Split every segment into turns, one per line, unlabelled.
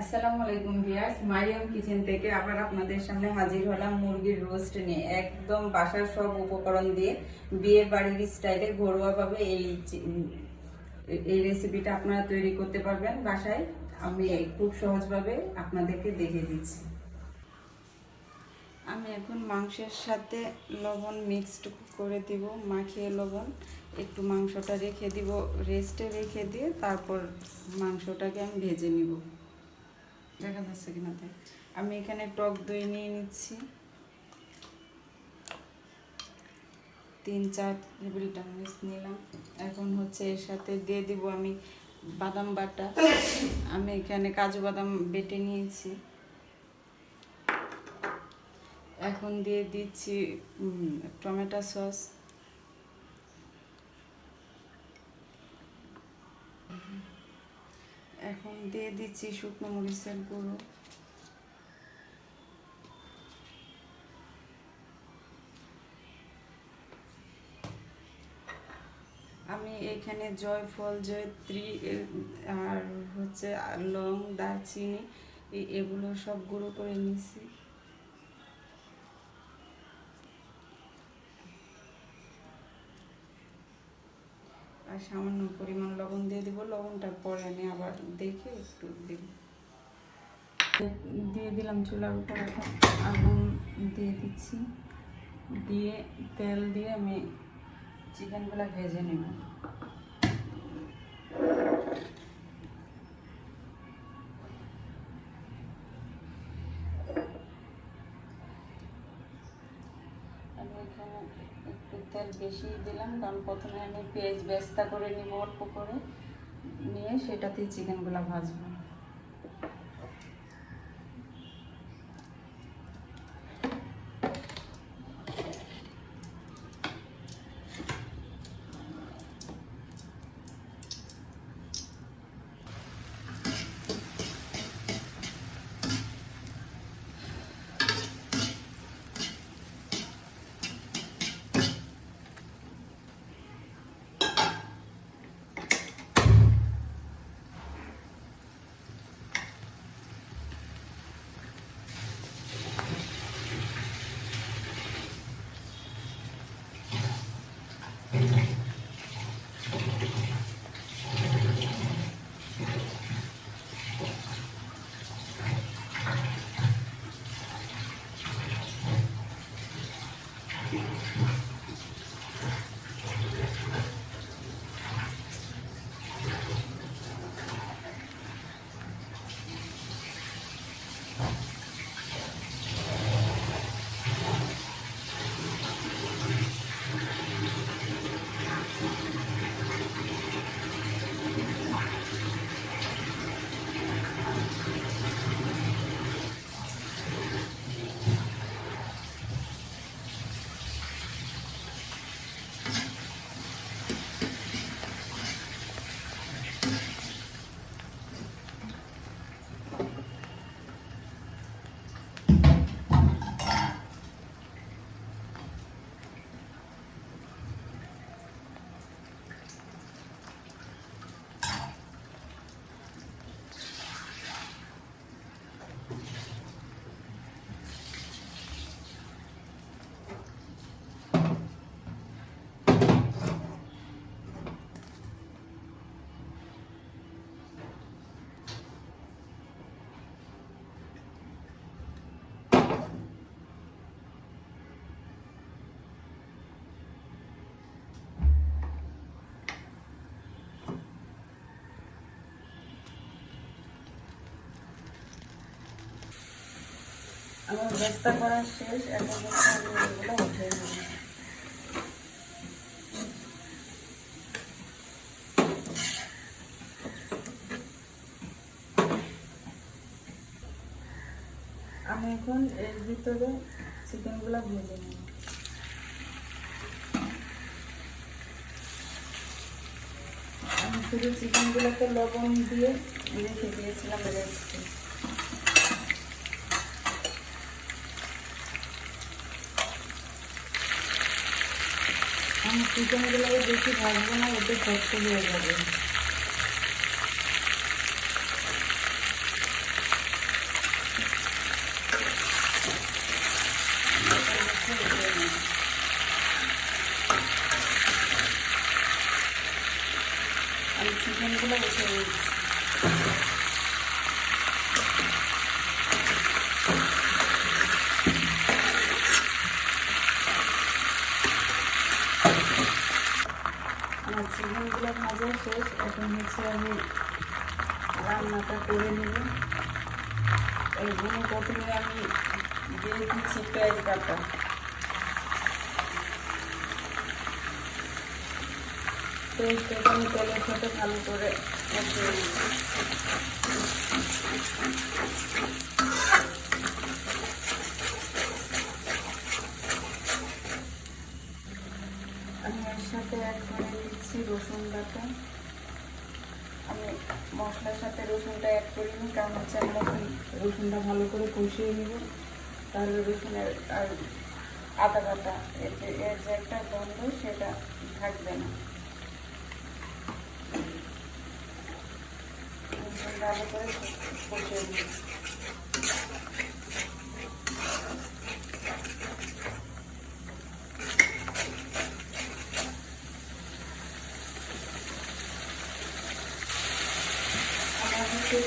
আসসালামু আলাইকুম viewers, Mariam kitchen থেকে আবার আপনাদের সামনে হাজির হলাম মুরগির রোস্ট নিয়ে। একদম বাসার সব উপকরণ দিয়ে বিয়ে বাড়ির স্টাইলে ঘরোয়াভাবে এই রেসিপিটা আপনারা তৈরি করতে পারবেন বাসায়। আমি খুব সহজভাবে আপনাদেরকে দেখিয়ে দিচ্ছি। আমি এখন মাংসের সাথে লবণ মিক্সড করে দিব, মাখিয়ে লবণ একটু মাংসটা রেখে দিব, রেস্টে রেখে দিয়ে তারপর মাংসটাকে আমি ভেজে নিব। দেখা যাচ্ছে কিনা তাই আমি এখানে টক দই নিয়ে নিচ্ছি 3-4 টেবিল চামচ নিলাম। এখন হচ্ছে এর সাথে দিয়ে দিব আমি বাদাম বাটা। আমি এখানে কাজু বাদাম বেটে নিয়েছি। এখন দিয়ে দিচ্ছি টমেটো সস, এখন দিয়ে দিচ্ছি শুকনো মরিচের গুঁড়ো, আমি এখানে জয়ফল, জয়ত্রী আর হচ্ছে লং, দারচিনি এগুলো সব গুঁড়ো করে নিয়েছি। আর সামান্য পরিমাণ লবণ দিয়ে দিব, লবণটা পরে আমি আবার দেখে একটু দিব। দিয়ে দিলাম চুলার উপর, এখন আগুন দিয়ে দিচ্ছি, দিয়ে তেল দিয়ে আমি চিকেনগুলো ভেজে নেব। আমি এখানে একটু তেল বেশি দিলাম, কারণ প্রথমে আমি পেঁয়াজ বেস্তা করে নিব, অল্প করে নিয়ে সেটাতেই চিকেনগুলো ভাজবো। আমার বেস্তা করা শেষ, এখন আমি এগুলো উঠে নেব। আমি এখন এর ভিতরে চিকেনগুলো ভেজে নেব। আমি শুধু চিকেনগুলোকে লবণ দিয়ে রেখে দিয়েছিলাম রেস্টে। আমি চিকেনগুলোকে বেশি ভাজবো না, ওতে শক্ত হয়ে যাবে। এখন হচ্ছে আমি রান্নাটা করে নেব। এইগুলো প্রথমে আমি দিয়ে দিচ্ছি পেঁয়াজ বাটা। পেঁয়াজটাকে আমি তেলের সাথে ভালো করে কষিয়ে নেব। আমি এর সাথে অ্যাড করে দিচ্ছি রসুন বাটা। আমি মশলার সাথে রসুনটা অ্যাড করিনি, কারণ হচ্ছে আমি রসুনটা ভালো করে কষিয়ে নিব, তাহলে রসুনের আর আদা বাটা এতে এর যে একটা গন্ধ সেটা থাকবে না। ভালো করে কষিয়ে নিব।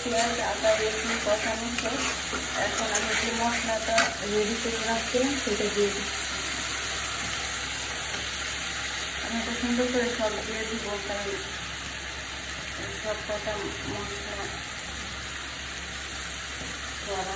পেঁয়াজ আদা রসুন কষানো শেষ। এখন আমি যে মশলাটা রেডি করে রাখছিলাম সেটা দিয়ে দিচ্ছি। আমি এটা সুন্দর করে সব দিয়ে দিব, কারণ সব কটা মশলা করা।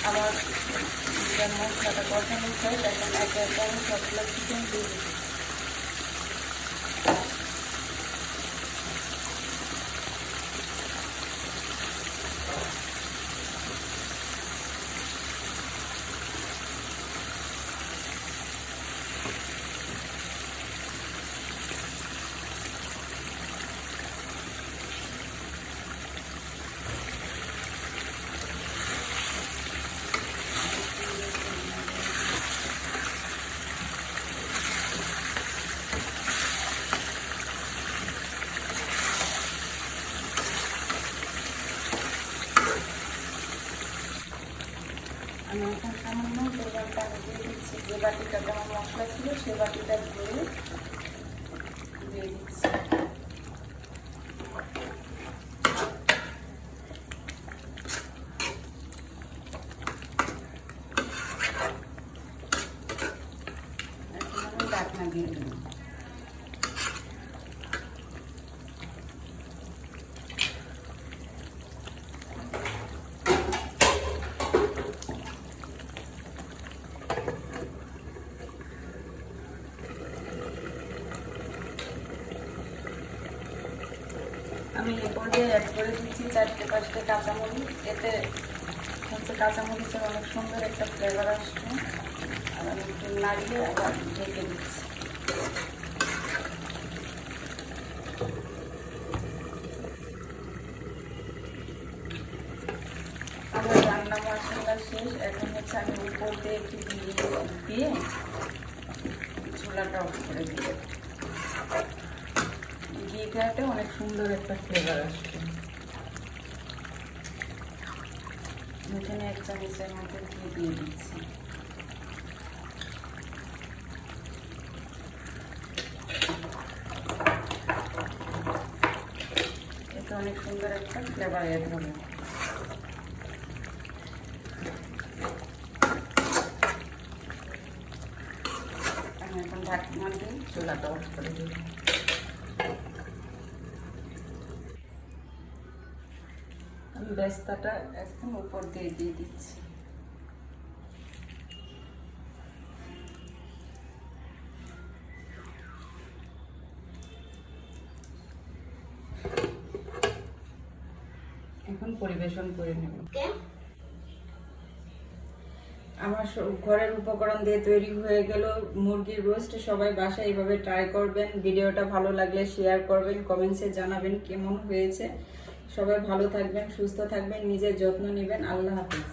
আমার মশলাটা কষানো শেষ। এখন একে একে আমি সবগুলো চিকেন দিয়ে দিচ্ছি। আমি এখন সামান্য তেল পানি দিয়ে দিচ্ছি। যে বাটিটাতে আমার মশলা ছিল সে বাটিটা ধুয়ে দিয়ে দিচ্ছি। এখন আমি ঢাকনা দিয়ে দেবো। আমি এ পর্যায়ে অ্যাড করে দিচ্ছি 4-5টা কাঁচামরিচ। এতে হচ্ছে কাঁচামরিচের অনেক সুন্দর একটা ফ্লেভার আসছে। আর আমি একটু নাড়িয়ে আবার ঢেকে দিচ্ছি। আমার রান্না মশলা শেষ। এখন হচ্ছে আমি উপর দিয়ে একটু দিয়ে চুলাটা অফ করে দিয়ে ঘিটাতে অনেক সুন্দর একটা ফ্লেভার আসছে। এখানে 1 চামচের মতো ঘি দিয়ে দিচ্ছি। এতে অনেক সুন্দর একটা ফ্লেভার অ্যাড হবে। আমি এখন ঢাকনা দিয়ে চুলাটা অফ করে দিই। আমি বেস্তাটা একদম উপর দিয়ে দিচ্ছি। এখন পরিবেশন করে নেব। আমার ঘরের উপকরণ দিয়ে তৈরি হয়ে গেল মুরগির রোস্ট। সবাই বাসায় এইভাবে ট্রাই করবেন। ভিডিওটা ভালো লাগলে শেয়ার করবেন, কমেন্টসে জানাবেন কেমন হয়েছে। সবাই ভালো থাকবেন, সুস্থ থাকবেন, নিজের যত্ন নেবেন। আল্লাহ হাফেজ।